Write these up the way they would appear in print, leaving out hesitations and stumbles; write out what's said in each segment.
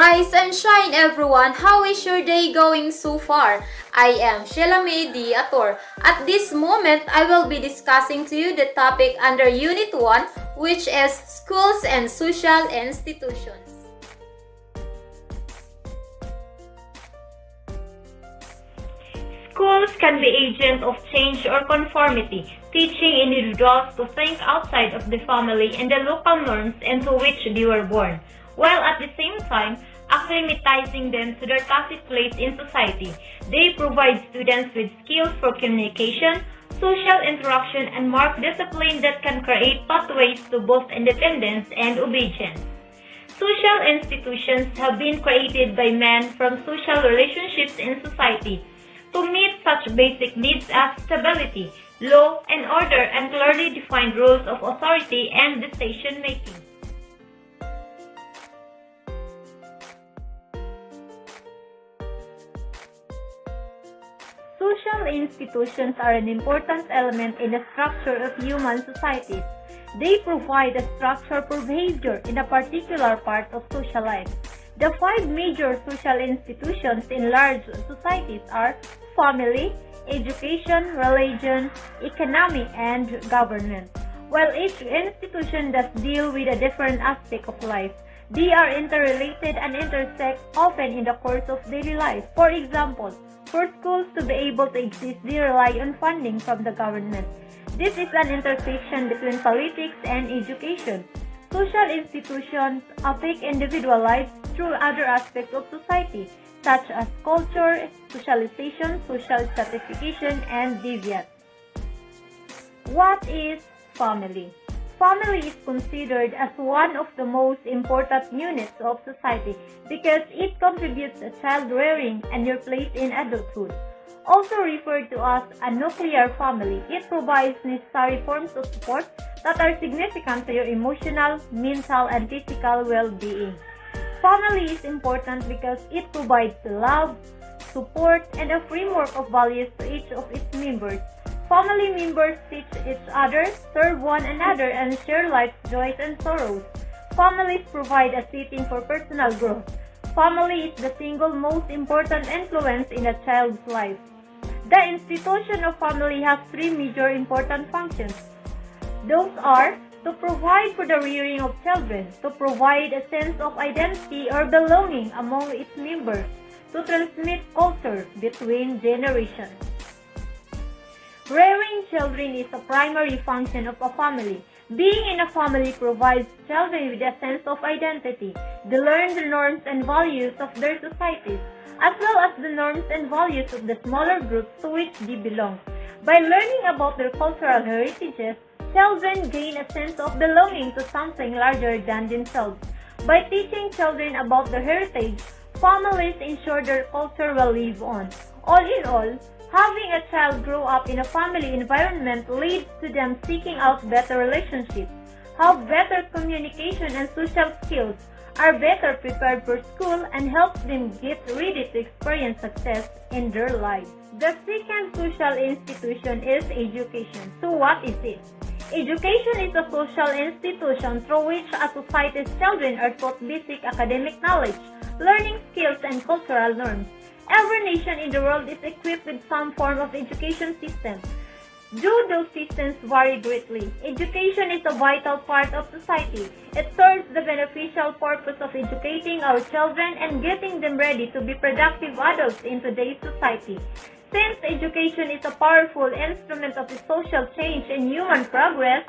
Rise and shine everyone! How is your day going so far? I am Sheila May D. Ator. At this moment, I will be discussing to you the topic under Unit 1, which is Schools and Social Institutions. Schools can be agents of change or conformity, teaching individuals to think outside of the family and the local norms into which they were born, while at the same time acclimatizing them to their tacit place in society. They provide students with skills for communication, social interaction, and marked discipline that can create pathways to both independence and obedience. Social institutions have been created by men from social relationships in society to meet such basic needs as stability, law and order, and clearly defined rules of authority and decision-making. Social institutions are an important element in the structure of human societies. They provide a structure for behavior in a particular part of social life. The five major social institutions in large societies are family, education, religion, economy, and government. While each institution does deal with a different aspect of life, they are interrelated and intersect often in the course of daily life. For example, for schools to be able to exist, they rely on funding from the government. This is an intersection between politics and education. Social institutions affect individual lives through other aspects of society, such as culture, socialization, social stratification, and deviance. What is family? Family is considered as one of the most important units of society because it contributes to child rearing and your place in adulthood. Also referred to as a nuclear family, it provides necessary forms of support that are significant to your emotional, mental, and physical well-being. Family is important because it provides love, support, and a framework of values to each of its members. Family members teach each other, serve one another, and share life's joys and sorrows. Families provide a setting for personal growth. Family is the single most important influence in a child's life. The institution of family has three major important functions. Those are to provide for the rearing of children, to provide a sense of identity or belonging among its members, to transmit culture between generations. Rearing children is a primary function of a family. Being in a family provides children with a sense of identity. They learn the norms and values of their societies, as well as the norms and values of the smaller groups to which they belong. By learning about their cultural heritages, children gain a sense of belonging to something larger than themselves. By teaching children about their heritage, families ensure their culture will live on. All in all, having a child grow up in a family environment leads to them seeking out better relationships, have better communication and social skills, are better prepared for school, and helps them get ready to experience success in their lives. The second social institution is education. So what is it? Education is a social institution through which a society's children are taught basic academic knowledge, learning skills, and cultural norms. Every nation in the world is equipped with some form of education system. Though those systems vary greatly, education is a vital part of society. It serves the beneficial purpose of educating our children and getting them ready to be productive adults in today's society. Since education is a powerful instrument of social change and human progress,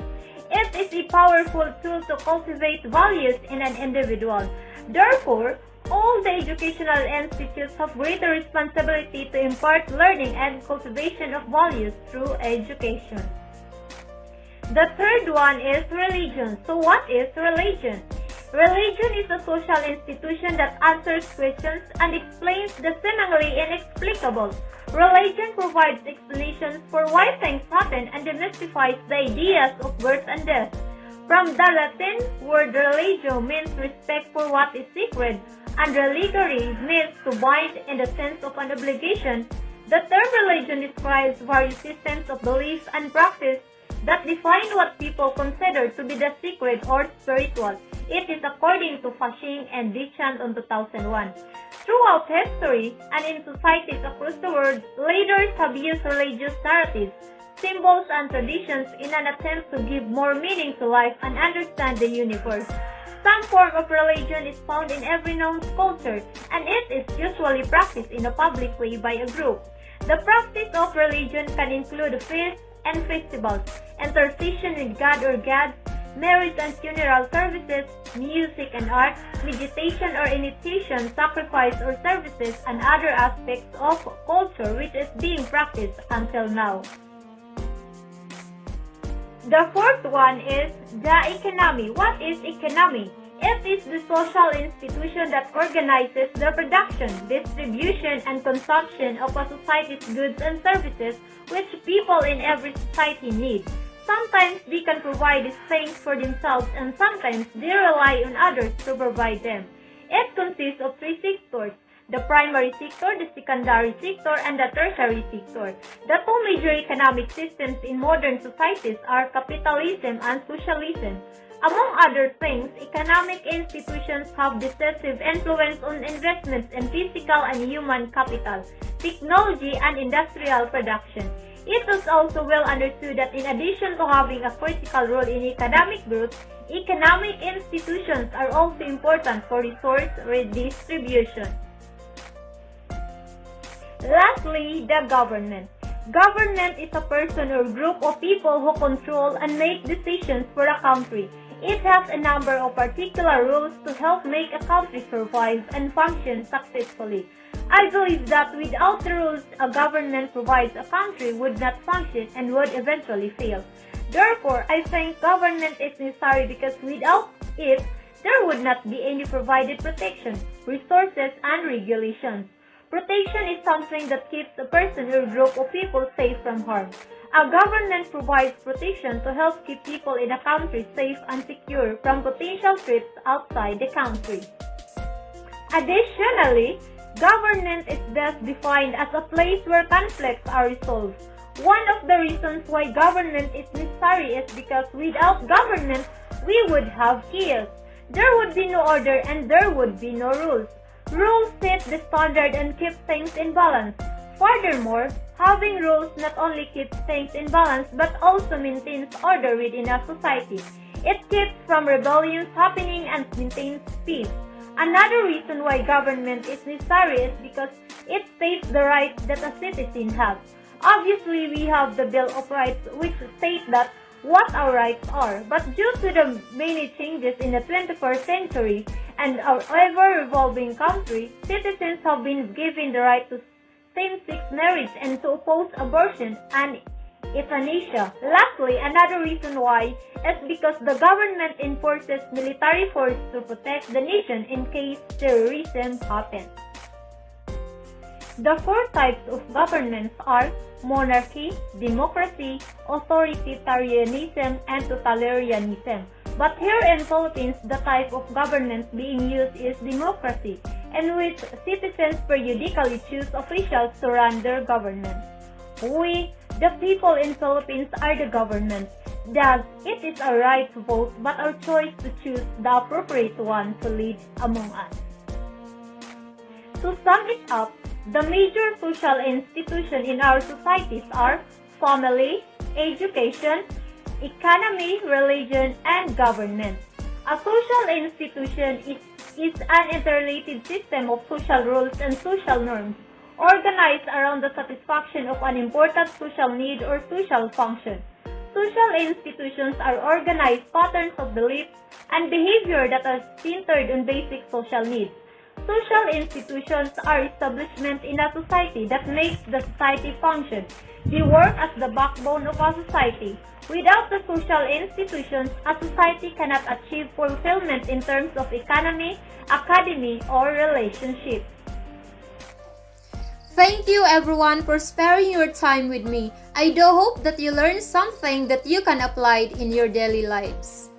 it is a powerful tool to cultivate values in an individual. Therefore, all the educational institutes have greater responsibility to impart learning and cultivation of values through education. The third one is religion. So what is religion? Religion is a social institution that answers questions and explains the seemingly inexplicable. Religion provides explanations for why things happen and demystifies the ideas of birth and death. From the Latin word religio means respect for what is sacred, and religare means to bind in the sense of an obligation. The term religion describes various systems of belief and practice that define what people consider to be the sacred or spiritual. It is according to Fashing and Dichan on 2001. Throughout history and in societies across the world, leaders have used religious narratives, symbols, and traditions in an attempt to give more meaning to life and understand the universe. Some form of religion is found in every known culture, and it is usually practiced in a public way by a group. The practice of religion can include feasts and festivals, intercession with God or gods, marriage and funeral services, music and art, meditation or initiation, sacrifice or services, and other aspects of culture which is being practiced until now. The fourth one is the economy. What is economy? It is the social institution that organizes the production, distribution, and consumption of a society's goods and services which people in every society need. Sometimes they can provide these things for themselves, and sometimes they rely on others to provide them. It consists of three sectors: the primary sector, the secondary sector, and the tertiary sector. The two major economic systems in modern societies are capitalism and socialism. Among other things, economic institutions have decisive influence on investments in physical and human capital, technology, and industrial production. It is also well understood that in addition to having a critical role in economic growth, economic institutions are also important for resource redistribution. Lastly, the government. Government is a person or group of people who control and make decisions for a country. It has a number of particular rules to help make a country survive and function successfully. I believe that without the rules a government provides, a country would not function and would eventually fail. Therefore, I think government is necessary because without it, there would not be any provided protection, resources, and regulations. Protection is something that keeps a person or group of people safe from harm. A government provides protection to help keep people in a country safe and secure from potential threats outside the country. Additionally, government is best defined as a place where conflicts are resolved. One of the reasons why government is necessary is because without government, we would have chaos. There would be no order and there would be no rules. Rules set the standard and keep things in balance. Furthermore, having rules not only keeps things in balance but also maintains order within a society. It keeps from rebellions happening and maintains peace. Another reason why government is necessary is because it states the rights that a citizen has. Obviously, we have the Bill of Rights which states that what our rights are, but due to the many changes in the 21st century and our ever-evolving country, citizens have been given the right to same-sex marriage and to oppose abortion and euthanasia. Lastly, another reason why is because the government enforces military force to protect the nation in case terrorism happens. The four types of governments are monarchy, democracy, authoritarianism, and totalitarianism. But here in Philippines, the type of government being used is democracy, in which citizens periodically choose officials to run their government. We, the people in Philippines, are the government. Thus, it is our right to vote, but our choice to choose the appropriate one to lead among us. To sum it up, the major social institutions in our societies are family, education, economy, religion, and government. A social institution is an interrelated system of social rules and social norms, organized around the satisfaction of an important social need or social function. Social institutions are organized patterns of belief and behavior that are centered on basic social needs. Social institutions are establishments in a society that makes the society function. They work as the backbone of a society. Without the social institutions, a society cannot achieve fulfillment in terms of economy, academy, or relationships. Thank you everyone for sparing your time with me. I do hope that you learned something that you can apply in your daily lives.